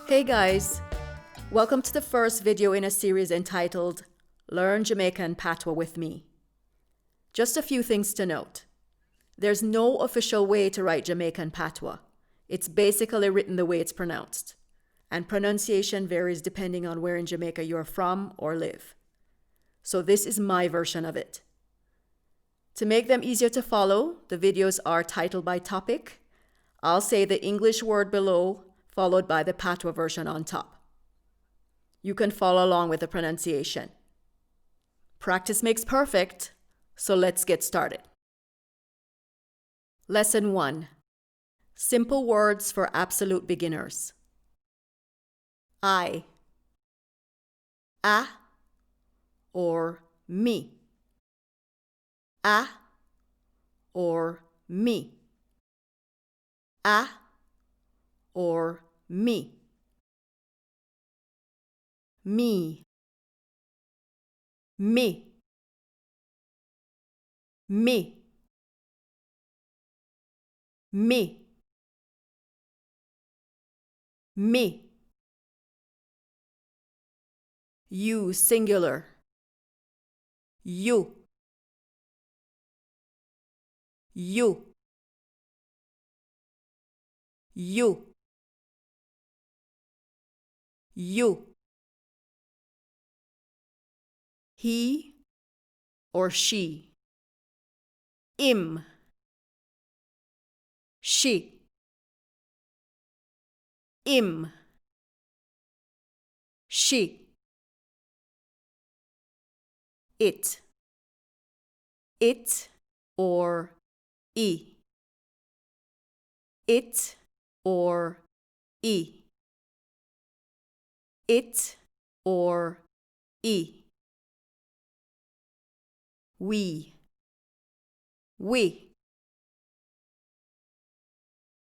Hey guys, welcome to the first video in a series entitled Learn Jamaican Patois with Me. Just a few things to note. There's no official way to write Jamaican Patois. It's basically written the way it's pronounced, and pronunciation varies depending on where in Jamaica you're from or live. So this is my version of it. To make them easier to follow, the videos are titled by topic. I'll say the English word below, followed by the Patois version on top. You can follow along with the pronunciation. Practice makes perfect, so let's get started. Lesson 1. Simple words for absolute beginners. I, a, or me. A, or me. A, or me. Me. Me. Me. Me. Me. You singular. You. You. You. You. He or she. Him. She. Him. She. It. It or e. It or e. It or e. We. We.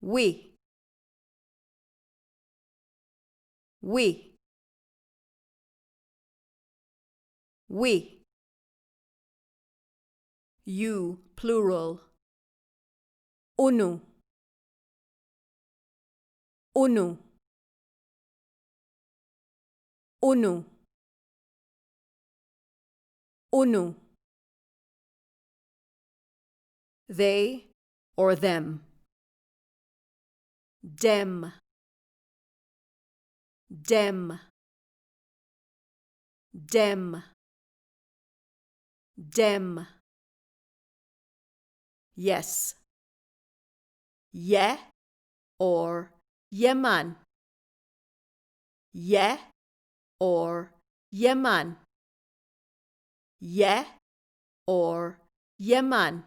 We. We. We. You, plural. Unu. Unu. Unu. Unu. They or them. Dem. Dem. Dem. Dem. Yes. Yeah or yeman. Yeah or yeman. Yeah or yeman.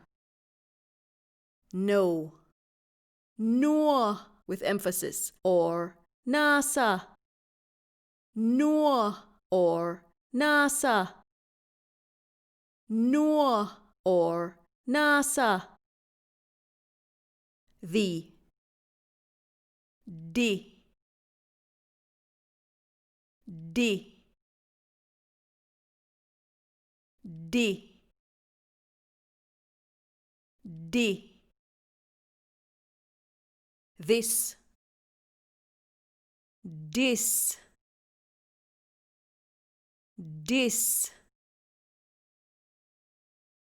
No. NOOAH with emphasis or NASA. NOOAH or NASA. NOOAH or NASA. The. D. D. D. D. This. This. This.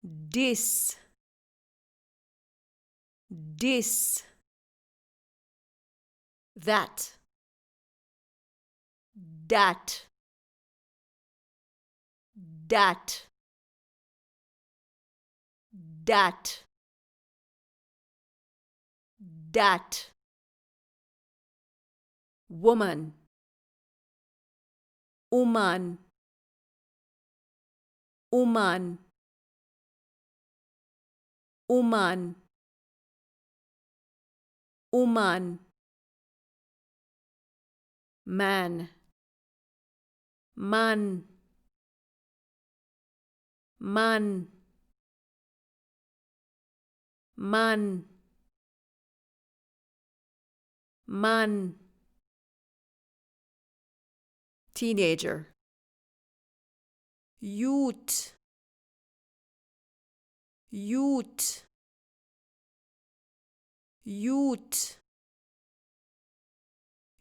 This. This. That. That. That. That. That. Woman. Uman. Uman. Uman. Uman. Man. Man. Man. Man. Man. Teenager. Youth. Youth. Youth.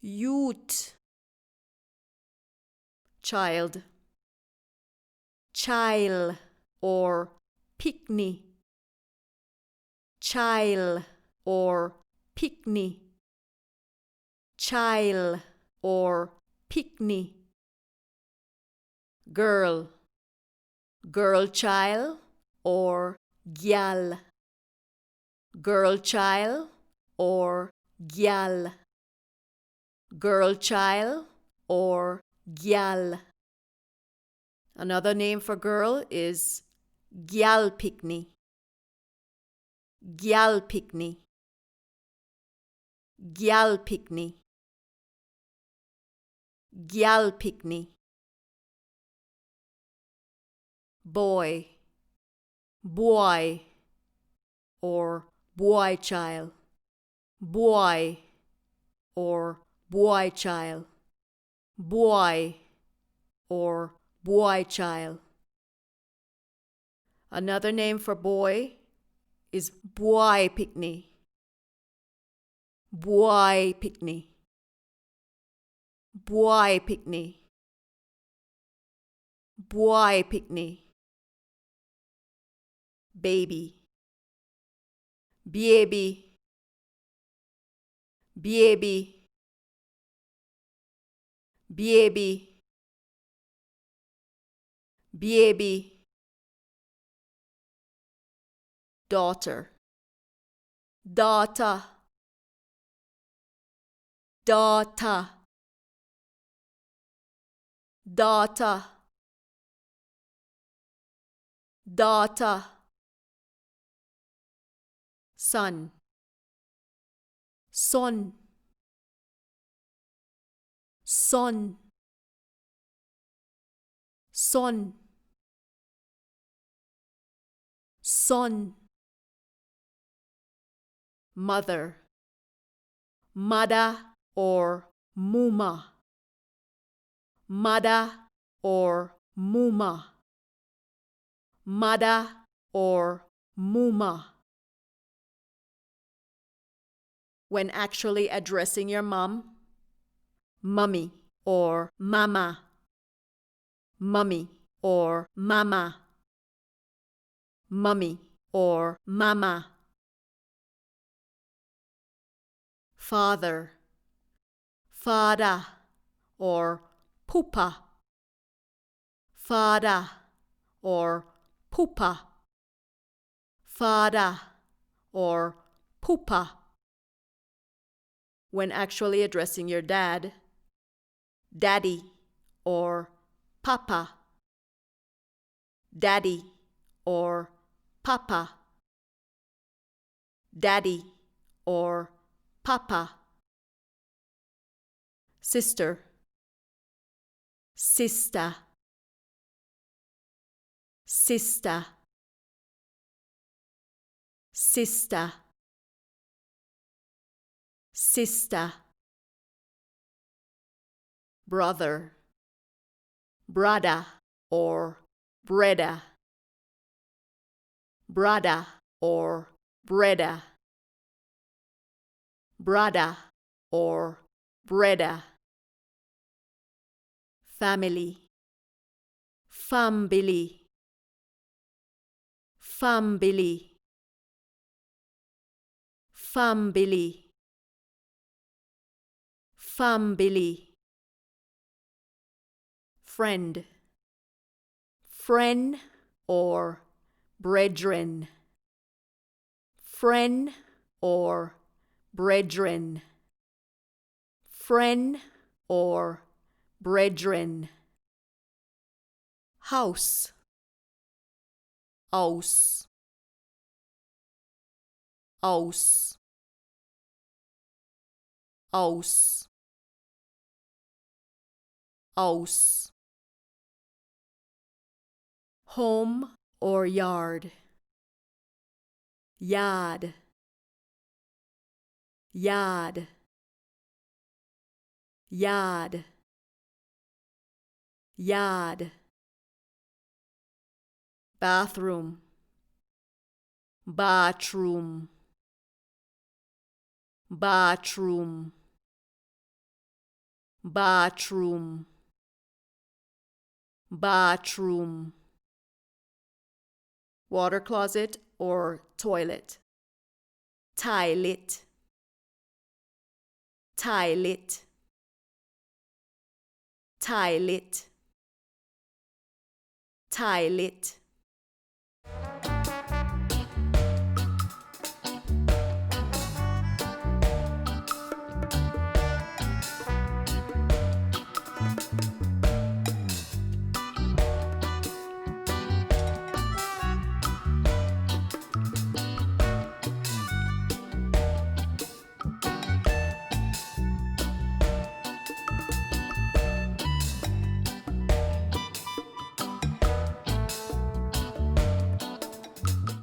Youth. child, CHILE or PICKNEY, CHILE or PICKNEY, CHILE or PICKNEY. Girl, girl child or GYAL, girl child or GYAL, girl child or GYAL. Another name for girl is GYAL PICKNEY, GYAL PICKNEY, GYAL PICKNEY, GYAL PICKNEY. Boy, BWOY or BWOY child, BWOY or BWOY child, BWOY or BWOY child. Another name for boy is BWOY PICKNEY, BWOY PICKNEY, BWOY PICKNEY, BWOY PICKNEY. Baby, baby, baby, baby, baby. Daughter, daughter, daughter, daughter, daughter. Son, son, son, son, son. Mother, MADDAH or MOOMAH, MADDAH or MOOMAH, MADDAH or MOOMAH. When actually addressing your mom, mummy or mama, mummy or mama, mummy or mama. Father, FAHDA or POOPAH, FAHDA or POOPAH, FAHDA or POOPAH. When actually addressing your dad, daddy or papa, daddy or papa, daddy or papa. Sister, SISTA, SISTA, SISTA, SISTA. Brother, BRADDA or BREDDA, BRADDA or BREDDA, BRADDA or BREDDA. Family, FAMBILY, FAMBILY, FAMBILY, FAMBILY. Friend, FREN or BREDREN, FREN or BREDREN, FREN or BREDREN. House, OUSE, OUSE, OUSE, OUSE. Home or yard, YAAD, YAAD, YAAD, YAAD. Bathroom, BAHTROOM, BAHTROOM, BAHTROOM. bathroom, water closet or toilet. TAILIT, TAILIT, TAILIT, TAILIT.